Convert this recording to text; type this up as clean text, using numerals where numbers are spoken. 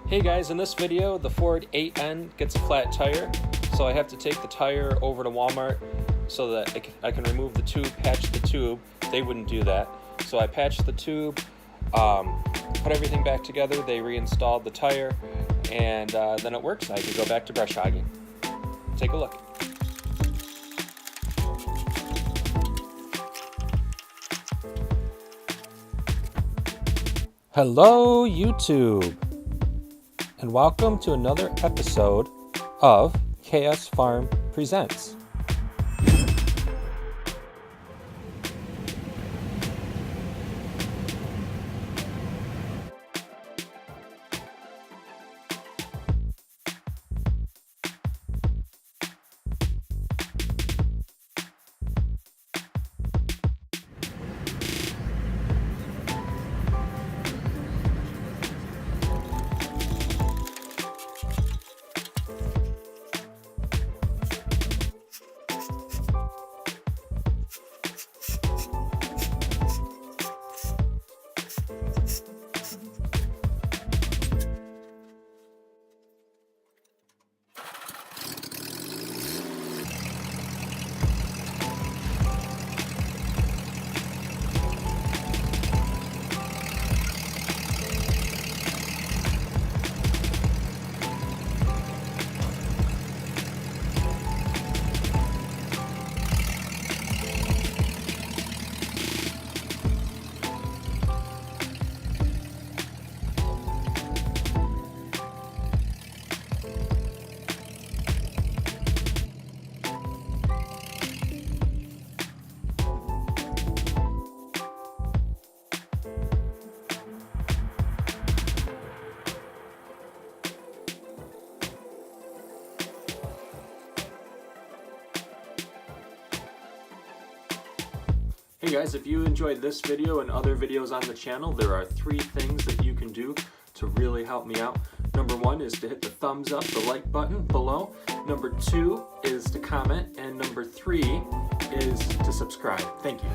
Hey guys, in this video the Ford 8N gets a flat tire, so I have to take the tire over to Walmart so that I can remove the tube, patch the tube. They wouldn't do that, so I patched the tube, put everything back together. They reinstalled the tire, and then it works. I can go back to brush hogging. Take a look. Hello YouTube, and welcome to another episode of KS Farm Presents. Hey guys, if you enjoyed this video and other videos on the channel, there are 3 things that you can do to really help me out. Number 1 is to hit the thumbs up, the like button below. Number 2 is to comment, and number 3 is to subscribe. Thank you.